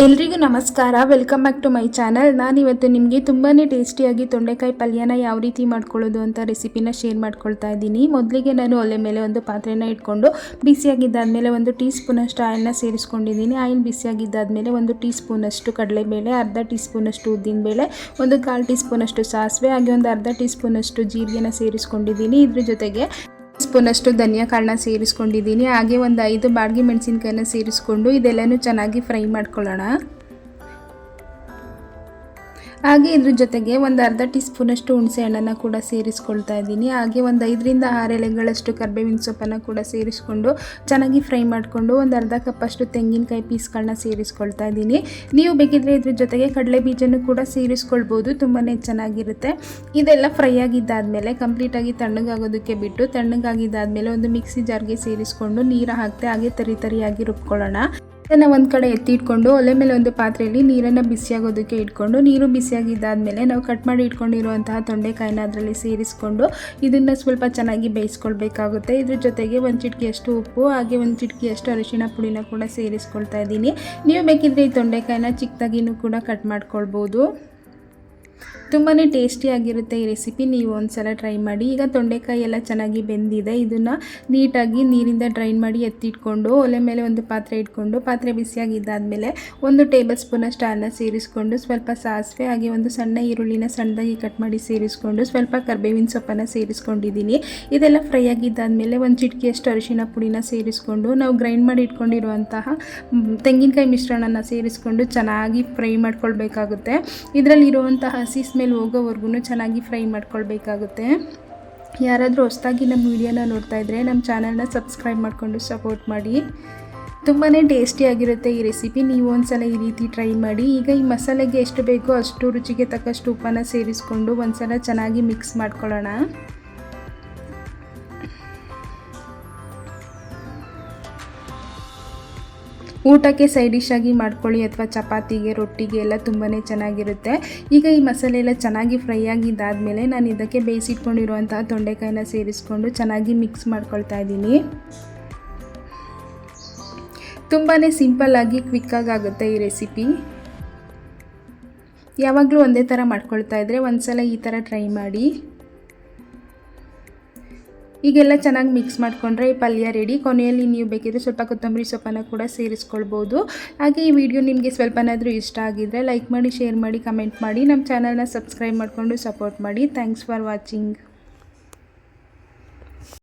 ಎಲ್ರಿಗೂ ನಮಸ್ಕಾರ, welcome back to my channel. ನಾನಿವತ್ತು ನಿಮಗೆ ತುಂಬಾ ಟೇಸ್ಟಿಯಾಗಿ ತೊಂಡೆಕಾಯಿ ಪಲ್ಯನ ಯಾವ ರೀತಿ ಮಾಡ್ಕೊಳ್ಳೋದು ಅಂತ ರೆಸಿಪಿನ ಶೇರ್ ಮಾಡ್ಕೊಳ್ತಾ ಇದ್ದೀನಿ. ಮೊದಲಿಗೆ ನಾನು ಒಲೆ ಮೇಲೆ ಒಂದು ಪಾತ್ರೆನ ಇಟ್ಕೊಂಡು ಬಿಸಿಯಾಗಿದ್ದಾದಮೇಲೆ 1 ಟೀ ಸ್ಪೂನಷ್ಟು ಆಯಿಲ್ನ ಸೇರಿಸ್ಕೊಂಡಿದ್ದೀನಿ. ಆಯಿಲ್ ಬಿಸಿಯಾಗಿದ್ದಾದಮೇಲೆ 1 ಟೀ ಸ್ಪೂನಷ್ಟು ಕಡಲೆಬೇಳೆ, ಅರ್ಧ ಟೀ ಸ್ಪೂನಷ್ಟು ಉದ್ದಿನಬೇಳೆ, 1/4 ಟೀ ಸ್ಪೂನಷ್ಟು ಸಾಸಿವೆ, ಹಾಗೆ ಒಂದು ಅರ್ಧ ಟೀ ಸ್ಪೂನಷ್ಟು ಜೀರಿಗೆನ ಸೇರಿಸ್ಕೊಂಡಿದ್ದೀನಿ. ಇದ್ರ ಜೊತೆಗೆ ಸ್ಪೂನಷ್ಟು ಧನಿಯಾ ಕಾಳನ್ನ ಸೇರಿಸ್ಕೊಂಡಿದ್ದೀನಿ. ಹಾಗೆ ಒಂದು 5 ಬಾಡಿಗೆ ಮೆಣಸಿನ್ಕಾಯಿನ ಸೇರಿಸ್ಕೊಂಡು ಇದೆಲ್ಲನೂ ಚೆನ್ನಾಗಿ ಫ್ರೈ ಮಾಡ್ಕೊಳ್ಳೋಣ. ಹಾಗೆ ಇದ್ರ ಜೊತೆಗೆ ಒಂದು ಅರ್ಧ ಟೀ ಸ್ಪೂನಷ್ಟು ಹುಣಸೆ ಹಣ್ಣನ್ನು ಕೂಡ ಸೇರಿಸ್ಕೊಳ್ತಾ ಇದ್ದೀನಿ. ಹಾಗೆ ಒಂದು 5ರಿಂದ 6 ಎಲೆಗಳಷ್ಟು ಕರಿಬೇವಿನ ಸೊಪ್ಪನ್ನು ಕೂಡ ಸೇರಿಸ್ಕೊಂಡು ಚೆನ್ನಾಗಿ ಫ್ರೈ ಮಾಡಿಕೊಂಡು ಒಂದು ಅರ್ಧ ಕಪ್ಪಷ್ಟು ತೆಂಗಿನಕಾಯಿ ಪೀಸ್ಗಳನ್ನ ಸೇರಿಸ್ಕೊಳ್ತಾ ಇದ್ದೀನಿ. ನೀವು ಬೇಕಿದ್ರೆ ಇದ್ರ ಜೊತೆಗೆ ಕಡಲೆ ಬೀಜನೂ ಕೂಡ ಸೇರಿಸ್ಕೊಳ್ಬೋದು, ತುಂಬಾ ಚೆನ್ನಾಗಿರುತ್ತೆ. ಇದೆಲ್ಲ ಫ್ರೈ ಆಗಿದ್ದಾದಮೇಲೆ ಕಂಪ್ಲೀಟಾಗಿ ತಣ್ಣಗಾಗೋದಕ್ಕೆ ಬಿಟ್ಟು, ತಣ್ಣಗಾಗಿದ್ದಾದಮೇಲೆ ಒಂದು ಮಿಕ್ಸಿ ಜಾರ್ಗೆ ಸೇರಿಸ್ಕೊಂಡು ನೀರು ಹಾಕ್ತೆ ಹಾಗೆ ತರಿಯಾಗಿ ರುಬ್ಕೊಳ್ಳೋಣ. ಇದನ್ನು ಒಂದು ಕಡೆ ಎತ್ತಿಟ್ಕೊಂಡು ಒಲೆ ಮೇಲೆ ಒಂದು ಪಾತ್ರೆಯಲ್ಲಿ ನೀರನ್ನು ಬಿಸಿಯಾಗೋದಕ್ಕೆ ಇಟ್ಕೊಂಡು, ನೀರು ಬಿಸಿಯಾಗಿದ್ದಾದಮೇಲೆ ನಾವು ಕಟ್ ಮಾಡಿ ಇಟ್ಕೊಂಡಿರುವಂತಹ ತೊಂಡೆಕಾಯಿನ ಅದರಲ್ಲಿ ಸೇರಿಸ್ಕೊಂಡು ಇದನ್ನು ಸ್ವಲ್ಪ ಚೆನ್ನಾಗಿ ಬೇಯಿಸ್ಕೊಳ್ಬೇಕಾಗುತ್ತೆ. ಇದ್ರ ಜೊತೆಗೆ 1 ಚಿಟಿಕೆಯಷ್ಟು ಉಪ್ಪು ಹಾಗೆ 1 ಚಿಟಿಕೆಯಷ್ಟು ಅರಿಶಿಣ ಪುಡಿನ ಕೂಡ ಸೇರಿಸ್ಕೊಳ್ತಾ ಇದ್ದೀನಿ. ನೀವು ಬೇಕಿದ್ರೆ ಈ ತೊಂಡೆಕಾಯಿನ ಚಿಕ್ಕದಾಗಿನೂ ಕೂಡ ಕಟ್ ಮಾಡ್ಕೊಳ್ಬೋದು. ತುಂಬಾ ಟೇಸ್ಟಿಯಾಗಿರುತ್ತೆ ಈ ರೆಸಿಪಿ, ನೀವು ಒಂದ್ಸಲ ಟ್ರೈ ಮಾಡಿ. ಈಗ ತೊಂಡೆಕಾಯಿ ಎಲ್ಲ ಚೆನ್ನಾಗಿ ಬೆಂದಿದೆ. ಇದನ್ನು ನೀಟಾಗಿ ನೀರಿಂದ ಡ್ರೈನ್ ಮಾಡಿ ಎತ್ತಿಟ್ಕೊಂಡು ಒಲೆ ಮೇಲೆ ಒಂದು ಪಾತ್ರೆ ಇಟ್ಕೊಂಡು, ಪಾತ್ರೆ ಬಿಸಿಯಾಗಿದ್ದಾದಮೇಲೆ 1 ಟೇಬಲ್ ಸ್ಪೂನಷ್ಟು ಅನ್ನ ಸೇರಿಸ್ಕೊಂಡು, ಸ್ವಲ್ಪ ಸಾಸಿವೆ ಹಾಗೆ ಒಂದು ಸಣ್ಣ ಈರುಳ್ಳಿನ ಸಣ್ಣದಾಗಿ ಕಟ್ ಮಾಡಿ ಸೇರಿಸ್ಕೊಂಡು, ಸ್ವಲ್ಪ ಕರಿಬೇವಿನ ಸೊಪ್ಪನ್ನು ಸೇರಿಸ್ಕೊಂಡಿದ್ದೀನಿ. ಇದೆಲ್ಲ ಫ್ರೈ ಆಗಿದ್ದಾದಮೇಲೆ 1 ಚಿಟಿಕೆಯಷ್ಟು ಅರಿಶಿಣ ಪುಡಿನ ಸೇರಿಸ್ಕೊಂಡು, ನಾವು ಗ್ರೈಂಡ್ ಮಾಡಿ ಇಟ್ಕೊಂಡಿರುವಂತಹ ತೆಂಗಿನಕಾಯಿ ಮಿಶ್ರಣನ ಸೇರಿಸ್ಕೊಂಡು ಚೆನ್ನಾಗಿ ಫ್ರೈ ಮಾಡ್ಕೊಳ್ಬೇಕಾಗುತ್ತೆ. ಇದರಲ್ಲಿರುವಂತಹ ಹಸಿ ಸ್ಮೆಲ್ ಹೋಗೋವರೆಗೂ ಚೆನ್ನಾಗಿ ಫ್ರೈ ಮಾಡ್ಕೊಳ್ಬೇಕಾಗುತ್ತೆ. ಯಾರಾದರೂ ಹೊಸದಾಗಿ ನಮ್ಮ ವಿಡಿಯೋನ ನೋಡ್ತಾ ಇದ್ದರೆ ನಮ್ಮ ಚಾನಲ್ನ ಸಬ್ಸ್ಕ್ರೈಬ್ ಮಾಡಿಕೊಂಡು ಸಪೋರ್ಟ್ ಮಾಡಿ. ತುಂಬಾ ಟೇಸ್ಟಿಯಾಗಿರುತ್ತೆ ಈ ರೆಸಿಪಿ, ನೀವು ಒಂದ್ಸಲ ಈ ರೀತಿ ಟ್ರೈ ಮಾಡಿ. ಈಗ ಈ ಮಸಾಲೆಗೆ ಎಷ್ಟು ಬೇಕೋ ಅಷ್ಟು ರುಚಿಗೆ ತಕ್ಕಷ್ಟು ಉಪ್ಪನ್ನು ಸೇರಿಸ್ಕೊಂಡು ಒಂದ್ಸಲ ಚೆನ್ನಾಗಿ ಮಿಕ್ಸ್ ಮಾಡ್ಕೊಳ್ಳೋಣ. ಊಟಕ್ಕೆ ಸೈಡ್ ಡಿಶ್ ಆಗಿ ಮಾಡ್ಕೊಳ್ಳಿ ಅಥವಾ ಚಪಾತಿಗೆ, ರೊಟ್ಟಿಗೆ ಎಲ್ಲ ತುಂಬಾ ಚೆನ್ನಾಗಿರುತ್ತೆ. ಈಗ ಈ ಮಸಾಲೆ ಎಲ್ಲ ಚೆನ್ನಾಗಿ ಫ್ರೈ ಆಗಿದ್ದಾದಮೇಲೆ ನಾನು ಇದಕ್ಕೆ ಬೇಯಿಸಿಟ್ಕೊಂಡಿರುವಂತಹ ತೊಂಡೆಕಾಯಿನ ಸೇರಿಸ್ಕೊಂಡು ಚೆನ್ನಾಗಿ ಮಿಕ್ಸ್ ಮಾಡ್ಕೊಳ್ತಾ ಇದ್ದೀನಿ. ತುಂಬಾ ಸಿಂಪಲ್ಲಾಗಿ ಕ್ವಿಕ್ಕಾಗಿ ಆಗುತ್ತೆ ಈ ರೆಸಿಪಿ. ಯಾವಾಗಲೂ ಒಂದೇ ಥರ ಮಾಡ್ಕೊಳ್ತಾ ಇದ್ದರೆ ಒಂದ್ಸಲ ಈ ಥರ ಟ್ರೈ ಮಾಡಿ. ಈಗೆಲ್ಲ ಚೆನ್ನಾಗಿ ಮಿಕ್ಸ್ ಮಾಡಿಕೊಂಡ್ರೆ ಈ ಪಲ್ಯ ರೆಡಿ. ಕೊನೆಯಲ್ಲಿ ನೀವು ಬೇಕಿದ್ರೆ ಸ್ವಲ್ಪ ಕೊತ್ತಂಬರಿ ಸೊಪ್ಪನ್ನು ಕೂಡ ಸೇರಿಸ್ಕೊಳ್ಬೋದು. ಹಾಗೆ ಈ ವಿಡಿಯೋ ನಿಮಗೆ ಸ್ವಲ್ಪನಾದರೂ ಇಷ್ಟ ಆಗಿದ್ದರೆ ಲೈಕ್ ಮಾಡಿ, ಶೇರ್ ಮಾಡಿ, ಕಮೆಂಟ್ ಮಾಡಿ. ನಮ್ಮ ಚಾನಲ್ನ ಸಬ್ಸ್ಕ್ರೈಬ್ ಮಾಡಿಕೊಂಡು ಸಪೋರ್ಟ್ ಮಾಡಿ. Thanks for watching.